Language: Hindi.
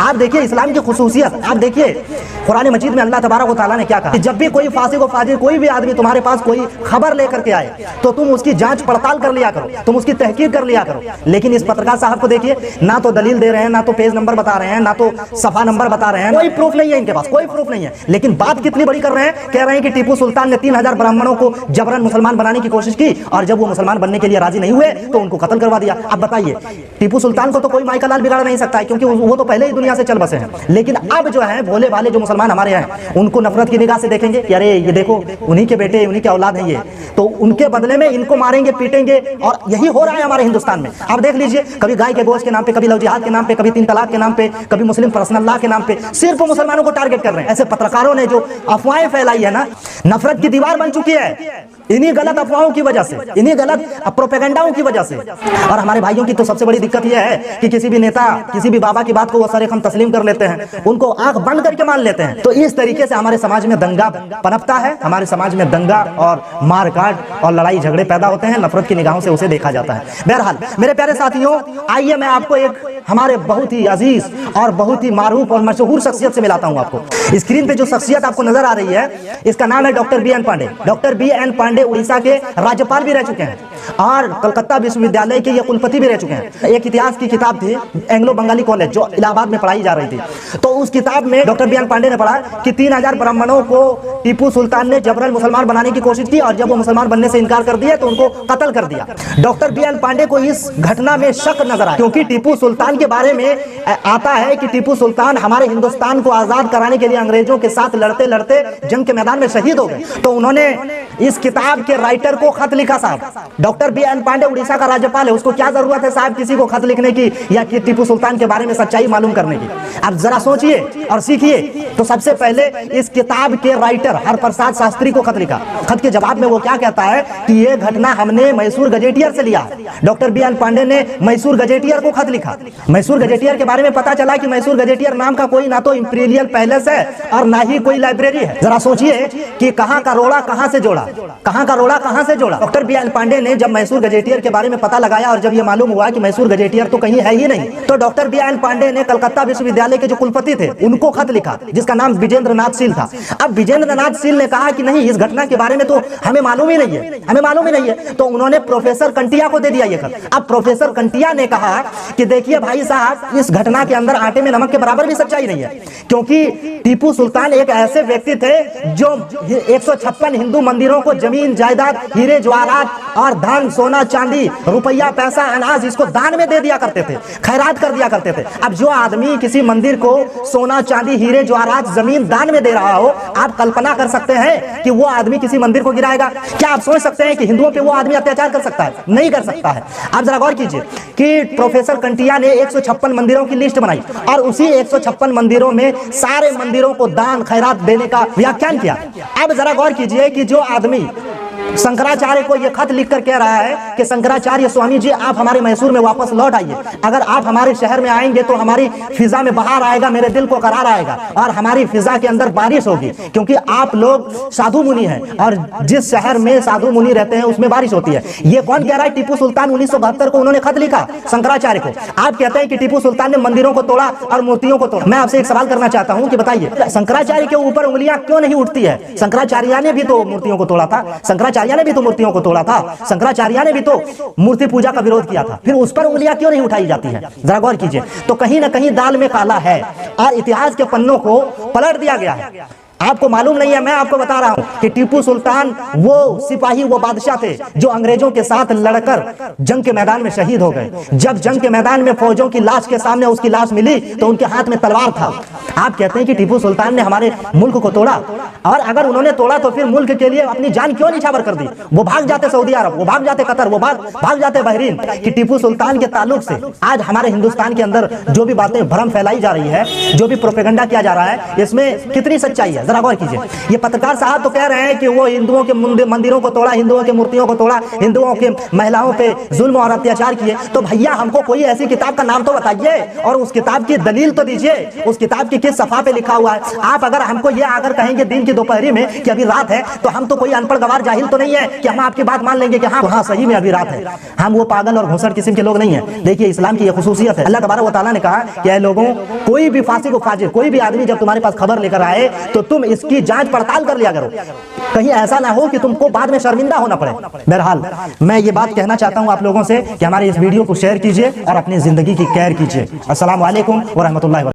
आप देखिए इस्लाम की खुसूसियत, आप देखिए कुरान मजीद में अल्लाह तबारक व तआला ने क्या कहा कि जब भी कोई फासिक व फाजिर कोई भी आदमी तुम्हारे पास कोई खबर लेकर के आए तो तुम उसकी जांच पड़ताल कर लिया करो, तुम उसकी तहकीक कर लिया करो। लेकिन इस पत्रकार साहब को देखिए, ना तो दलील दे रहे हैं, ना तो पेज नंबर बता रहे हैं, ना तो सफा नंबर बता रहे हैं, कोई प्रूफ नहीं है इनके पास, कोई प्रूफ नहीं है। लेकिन बात कितनी बड़ी कर रहे हैं, कह रहे हैं कि टीपू सुल्तान ने 3000 ब्राह्मणों को जबरन मुसलमान बनाने की कोशिश की और जब वो मुसलमान बनने के लिए राजी नहीं हुए तो उनको कत्ल करवा दिया। अब बताइए, टीपू सुल्तान को तो कोई माई का लाल बिगाड़ नहीं सकता है क्योंकि वो तो पहले ही दुनिया से चल बसे हैं। लेकिन अब जो है भोले भाले जो मुसलमान हमारे हैं उनको नफरत की निगाह से देखेंगे कि अरे ये देखो उन्हीं के बेटे उन्हीं के औलाद हैं ये, तो उनके बदले में इनको मारेंगे पीटेंगे। और यही हो रहा है हमारे हिंदुस्तान में। आप देख लीजिए, कभी गाय के गोश्त के नाम पे, कभी लव जिहाद के नाम पे, कभी 3 तलाक के नाम पे, कभी मुस्लिम पर्सनल लॉ के नाम पे सिर्फ मुसलमानों को टारगेट कर रहे हैं। ऐसे पत्रकारों ने जो अफवाहें फैलाई है ना, नफरत की दीवार बन चुकी है इन्हीं गलत अफवाहों की वजह से, इन्हीं गलत प्रोपेगेंडाओं की वजह से। और हमारे भाइयों की तो सबसे बड़ी दिक्कत यह है कि किसी भी नेता, किसी भी बाबा की बात को वो सरेखम तस्लीम कर लेते हैं, उनको आंख बंद करके मान लेते हैं। तो इस तरीके से हमारे समाज में दंगा पनपता है, हमारे समाज में दंगा और मारकाट और लड़ाई झगड़े पैदा होते हैं, नफरत की निगाहों से उसे देखा जाता है। बहरहाल मेरे प्यारे साथियों, आइए मैं आपको एक हमारे बहुत ही अजीज और बहुत ही मारूफ और मशहूर शख्सियत से मिलाता हूं आपको। स्क्रीन पे जो शख्सियत आपको नजर आ रही है इसका नाम है doctor B N Pandey. Doctor B N Pandey Orissa के राज्यपाल भी रह चुके हैं और कलकत्ता विश्वविद्यालय के ये कुलपति भी रह चुके हैं। एक इतिहास की किताब थी एंग्लो बंगाली कॉलेज जो इलाहाबाद में पढ़ाई जा रही थी, तो उस किताब में डॉक्टर बी एन पांडे ने पढ़ा कि 3000 ब्राह्मणों को टीपू सुल्तान ने जबरन मुसलमान बनाने की कोशिश की और जब वो मुसलमान बनने से इनकार कर दिए तो उनको कत्ल कर दिया। डॉक्टर बी एन पांडे को इस घटना में शक नजर आया क्योंकि टीपू सुल्तान के बारे में आता है कि टीपू सुल्तान हमारे हिंदुस्तान को आजाद कराने के लिए अंग्रेजों के साथ लड़ते लड़ते जंग के मैदान में शहीद हो गए। तो उन्होंने इस किताब के राइटर को खत लिखा। साहब doctor B N Pandey Orissa का राज्यपाल है, उसको क्या जरूरत है साहब किसी को खत लिखने की या कि टीपू सुल्तान के बारे में सच्चाई मालूम करने की। अब जरा सोचिए और सीखिए। तो सबसे पहले इस किताब के राइटर हरप्रसाद शास्त्री को खत लिखा। खत के जवाब में वो क्या कहता है कि ये घटना हमने मैसूर गजेटियर से लिया। डॉक्टर बी एन पांडे ने मैसूर गजेटियर को खत लिखा। मैसूर गजेटियर के बारे में पता चला कि मैसूर गजेटियर नाम का कोई ना तो इंपीरियल पैलेस है और ना ही कोई लाइब्रेरी है। जरा सोचिए कि कहां का रोड़ा कहां से जोड़ा, कहां का रोड़ा कहां से जोड़ा। डॉक्टर बी एन पांडे ने जब मैसूर गजेटियर के बारे में पता लगाया और जब ये मालूम हुआ कि मैसूर गजेटियर तो कहीं है ही नहीं, तो डॉक्टर बी एन पांडे ने कलकत्ता विश्वविद्यालय के जो कुलपति थे उनको खत लिखा जिसका नाम विजेंद्र नाथ शील था। अब विजेंद्र नाथ शील ने कहा कि नहीं, इस घटना के बारे में तो हमें मालूम ही नहीं है, हमें मालूम ही नहीं है। तो उन्होंने प्रोफेसर कंटिया को दे दिया ये खत। अब प्रोफेसर कंटिया ने कहा कि देखिए भाई साहब, इस घटना के अंदर आटे में नमक के बराबर भी सच्चाई नहीं है क्योंकि टीपू सुल्तान एक ऐसे व्यक्ति थे जो 156 हिंदू मंदिरों को जमीन जायदाद, हीरे जवाहरात और धन सोना चांदी रुपया पैसा अनाज इसको दान में दे दिया करते थे, खैरात कर दिया करते थे। अब जो आदमी किसी मंदिर को सोना चांदी हीरे जवाहरात जमीन दान में दे रहा हो, आप कल्पना कर सकते हैं कि वो आदमी किसी मंदिर को गिराएगा? क्या आप सोच सकते हैं कि हिंदुओं पे वो आदमी अत्याचार कर सकता है? नहीं कर सकता है। आप जरा गौर कीजिए कि प्रोफेसर कंटिया ने 156 मंदिरों की लिस्ट बनाई और उसी 156 मंदिरों में सारे मंदिरों को दान खैरात देने का व्याख्यान किया। अब जरा गौर कीजिए कि जो आदमी शंकराचार्य को यह खत लिखकर कह रहा है कि शंकराचार्य स्वामी जी आप हमारे मैसूर में वापस लौट आइए, अगर आप हमारे शहर में आएंगे तो हमारी फिजा में बहार आएगा, मेरे दिल को करार आएगा और हमारी फिजा के अंदर बारिश होगी क्योंकि आप लोग साधु मुनि हैं और जिस शहर में साधु मुनि रहते हैं उसमें बारिश होती है। ये कौन कह रहा है? टीपू सुल्तान 1972 को उन्होंने खत लिखा शंकराचार्य को। आप कहते हैं कि टीपू सुल्तान ने मंदिरों को तोड़ा और मूर्तियों को तोड़ा। मैं आपसे एक सवाल करना चाहता हूं कि बताइए शंकराचार्य के ऊपर उंगलियां क्यों नहीं उठती है? शंकराचार्य ने भी तो मूर्तियों को तोड़ा था, शंकराचार्य ने भी तो मूर्तियों को तोड़ा था, शंकराचार्य ने भी तो मूर्ति पूजा का विरोध किया था, फिर उस पर उंगलियां क्यों नहीं उठाई जाती है? जरा गौर कीजिए। तो कहीं ना कहीं दाल में काला है और इतिहास के पन्नों को पलट दिया गया है। आपको मालूम नहीं है, मैं आपको बता रहा हूं कि टीपू सुल्तान वो सिपाही, वो बादशाह थे जो अंग्रेजों के साथ लड़कर जंग के मैदान में शहीद हो गए। जब जंग के मैदान में फौजों की लाश के सामने उसकी लाश मिली तो उनके हाथ में तलवार था। आप कहते हैं कि टीपू सुल्तान ने हमारे मुल्क को तोड़ा, और अगर उन्होंने तोड़ा तो फिर मुल्क के लिए अपनी जान क्यों निछावर कर दी? वो भाग जाते सऊदी अरब, वो भाग जाते कतर, वो भाग जाते बहरीन। कि टीपू सुल्तान के ताल्लुक से आज हमारे हिंदुस्तान के अंदर जो भी बातें भ्रम फैलाई जा रही है, जो भी प्रोपेगेंडा किया जा रहा है, इसमें कितनी सच्चाई है? जरा गौर कीजिए। ये पत्रकार साहब तो कह रहे हैं कि वो हिंदुओं के मंदिरों को तोड़ा, हिंदुओं के मूर्तियों को तोड़ा, हिंदुओं के महिलाओं पे जुल्म और अत्याचार किए। तो भैया हमको कोई ऐसी किताब का नाम तो बताइए और उस किताब की दलील तो दीजिए, उस किताब की के सफा पे लिखा हुआ है। आप अगर हमको ये अगर कहेंगे दिन की दोपहरी में कि अभी रात है, तो हम तो कोई अनपढ़ गवार जाहिल तो नहीं है कि हम आपकी बात मान लेंगे कि हाँ सही में अभी रात है। हम वो पागल और घुसड़ किस्म के लोग नहीं है। देखिए इस्लाम की ये खुसूसियत है। अल्लाह तबारक व तआला ने कहा कि ऐ लोगों, कोई भी फासिक व फाजिर, कोई भी आदमी जब तुम्हारे पास खबर लेकर आए तो तुम इसकी जांच पड़ताल कर लिया करो, कहीं ऐसा ना हो कि तुमको बाद में शर्मिंदा होना पड़े। बहरहाल मैं ये बात कहना चाहता हूँ आप लोगों से कि हमारे इस वीडियो को शेयर कीजिए और अपनी जिंदगी की केयर कीजिए। अस्सलाम वालेकुम व रहमतुल्लाहि व